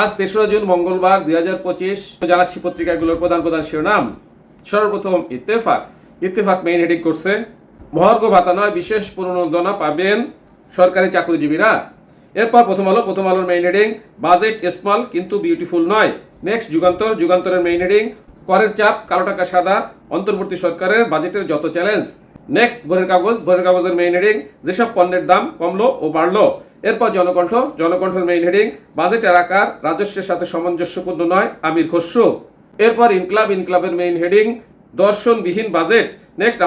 আজ ৩রা জুন মঙ্গলবার ২০২৫। জানাচ্ছি পত্রিকাগুলোর প্রধান প্রধান শিরোনাম। সর্বপ্রথম ইত্তেফাক মেইন হেডিং করছে, মহার্ঘ ভাতা নয় বিশেষ প্রণোদনা পাবেন সরকারি চাকরিজীবীরা। এরপর প্রথম আলোর মেইন হেডিং, বাজেট স্মল কিন্তু বিউটিফুল নয়। নেক্সট যুগান্তরের মেইন হেডিং, করের চাপ, কালো টাকা সাদা, অন্তর্বর্তী সরকারের বাজেটের যত চ্যালেঞ্জ। নেক্সট ভোরের কাগজের মেইন হেডিং, যেসব পণ্যের দাম কমলো ও বাড়লো। এরপর জনকণ্ঠের মেইন হেডিং, বাজেটের আকার রাজস্বের সাথে সামঞ্জস্যপূর্ণ নয়, আমির খসরু। এরপর ইনকলাবের মেইন হেডিং, দর্শনবিহীন বাজেট। নেক্সট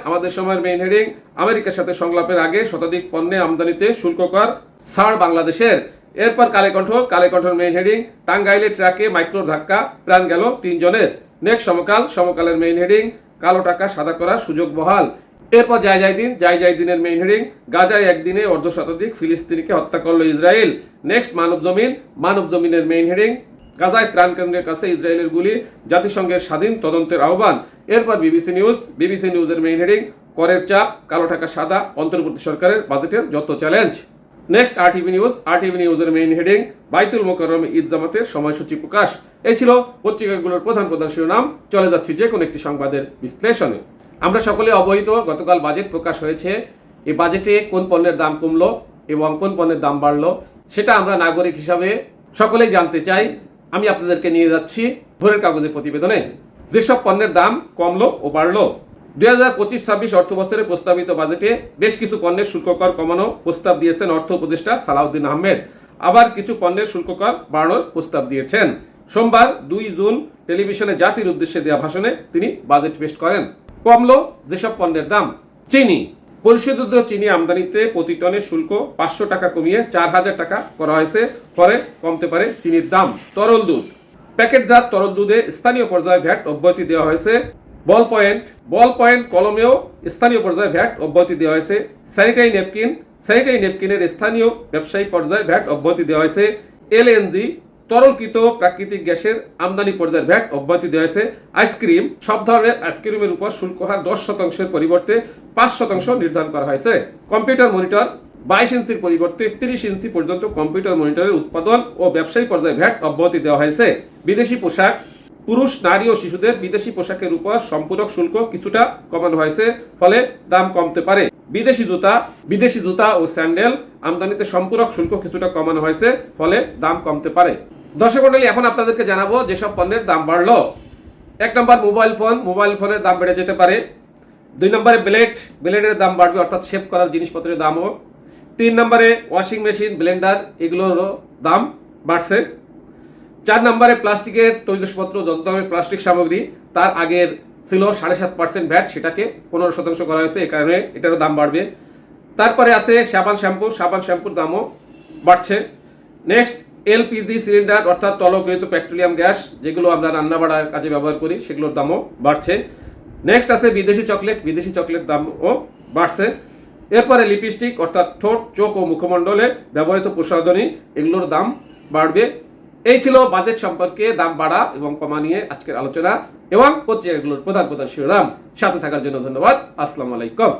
আমাদের সময়ের মেইন হেডিং, আমেরিকার সাথে সংলাপের আগে শতাধিক পণ্যে আমদানিতে শুল্ক কর ছাড় বাংলাদেশের। এরপর কালেকণ্ঠের মেইন হেডিং, টাঙ্গাইলে ট্রাকে মাইক্রোর ধাক্কা, প্রাণ গেল ৩ জনের। নেক্সট সমকালের মেইন হেডিং, কালো টাকা সাদা করার সুযোগ বহাল। এরপর যাই দিনের মেইন হেডিং, গাজায় একদিনে অর্ধশতাধিক ফিলিস্তিনিকে হত্যা করল ইসরায়েল। নেক্সট মানবজমিনের মেইন হেডিং, গাজায় ত্রাণ কেন্দ্রের কাছে ইসরায়েলের গুলি, জাতিসংঘের স্বাধীন তদন্তের আহ্বান। এরপর বিবিসি নিউজের মেইন হেডিং, করের চাপ, কালো টাকা সাদা, অন্তর্বর্তী সরকারের বাজেটের যত চ্যালেঞ্জ। নেক্সট আরটিভি নিউজের মেইন হেডিং, বাইতুল মোকাররমে ঈদ জামাতের সময়সূচি প্রকাশ। এই ছিল পত্রিকাগুলোর প্রধান শিরোনাম। চলে যাচ্ছি যে কোনো একটি সংবাদের বিশ্লেষণে। আমরা সকলে অবহিত, গতকাল বাজেট প্রকাশ হয়েছে। এই বাজেটে কোন পণ্যের দাম কমলো এবং কোন পণ্যের দাম বাড়লো সেটা আমরা নাগরিক হিসাবে সকলেই জানতে চাই। আমি আপনাদেরকে নিয়ে যাচ্ছি ভোরের কাগজের প্রতিবেদনে। যেসব পণ্যের দাম কমলো ও বাড়লো। ২০২৫-২৬ অর্থবছরে প্রস্তাবিত বাজেটে বেশ কিছু পণ্যের শুল্ক কর কমানো প্রস্তাব দিয়েছেন অর্থ উপদেষ্টা সালাউদ্দিন আহমেদ। আবার কিছু পণ্যের শুল্ক কর বাড়ানোর প্রস্তাব দিয়েছেন। সোমবার ২ জুন টেলিভিশনে জাতির উদ্দেশ্যে দেওয়া ভাষণে তিনি বাজেট পেশ করেন। কমলো যেসব পণ্যের দাম। চিনি, পরিশোধিত চিনি আমদানিতে প্রতি টনে শুল্ক ৫০০ টাকা কমিয়ে ৪,০০০ টাকা করা হয়েছে, ফলে কমতে পারে চিনির দাম। তরল দুধ, প্যাকেটজাত তরল দুধে স্থানীয় পর্যায়ে ভ্যাট অব্যাহতি দেওয়া হয়েছে। বল পয়েন্ট কলমেও স্থানীয় পর্যায়ে ভ্যাট অব্যাহতি দেওয়া হয়েছে। স্যানিটারি নেপকিনের স্থানীয় ব্যবসায়ী পর্যায়ে ভ্যাট অব্যাহতি দেওয়া হয়েছে। এলএনজি, তরলকৃত প্রাকৃতিক গ্যাসের আমদানি পর্যায়ের ভ্যাট অব্যাহতি দেওয়া হয়েছে। আইসক্রিম, সব ধরনের আইসক্রিমের উপর শুল্ক হার ১০% পরিবর্তে ৫% নির্ধারণ করা হয়েছে। কম্পিউটার মনিটর, ২২ ইঞ্চির পরিবর্তে ৩০ ইঞ্চি পর্যন্ত কম্পিউটার মনিটরের উৎপাদন ও ব্যবসায়ী পর্যায়ে ভ্যাট অব্যাহতি দেওয়া হয়েছে। বিদেশি পোশাক, পুরুষ, নারী ও শিশুদের বিদেশি পোশাকের উপর সম্পূরক শুল্ক কিছুটা কমানো হয়েছে, ফলে দাম কমতে পারে। বিদেশি জুতা ও স্যান্ডেল আমদানিতে সম্পূরক শুল্ক কিছুটা কমানো হয়েছে, ফলে দাম কমতে পারে। দর্শক মণ্ডলী, এখন আপনাদেরকে জানাবো যেসব পণ্যের দাম বাড়লো। ১ নম্বর মোবাইল ফোনের দাম বেড়ে যেতে পারে। ২ নম্বরে ব্লেডের দাম বাড়বে, অর্থাৎ শেভ করার জিনিসপত্রের দামও। ৩ নম্বরে ওয়াশিং মেশিন, ব্লেন্ডার এগুলোরও দাম বাড়ছে। ৪ নম্বরে প্লাস্টিকের তৈজসপত্র, যত দামের প্লাস্টিক সামগ্রী তার আগের ছিল ৭.৫% ভ্যাট, সেটাকে ১৫% করা হয়েছে, এই কারণে এটারও দাম বাড়বে। তারপরে আছে সাবান শ্যাম্পুর দামও বাড়ছে। নেক্সট এলপিজি সিলিন্ডার, অর্থাৎ তরলকৃত পেট্রোলিয়াম গ্যাস, যেগুলো আমরা রান্না বাড়ার কাজে ব্যবহার করি, সেগুলোর দামও বাড়ছে। নেক্সট আছে বিদেশি চকলেট দামও বাড়ছে। এরপরে লিপস্টিক, অর্থাৎ ঠোঁট, চোখ ও মুখমণ্ডলে ব্যবহৃত প্রসাধনী, এগুলোর দাম বাড়বে। এই ছিল বাজেট সম্পর্কে দাম বাড়া এবং কমা নিয়ে আজকের আলোচনা এবং পত্রিকাগুলোর প্রধান শিরোনাম। সাথে থাকার জন্য ধন্যবাদ। আসসালামু আলাইকুম।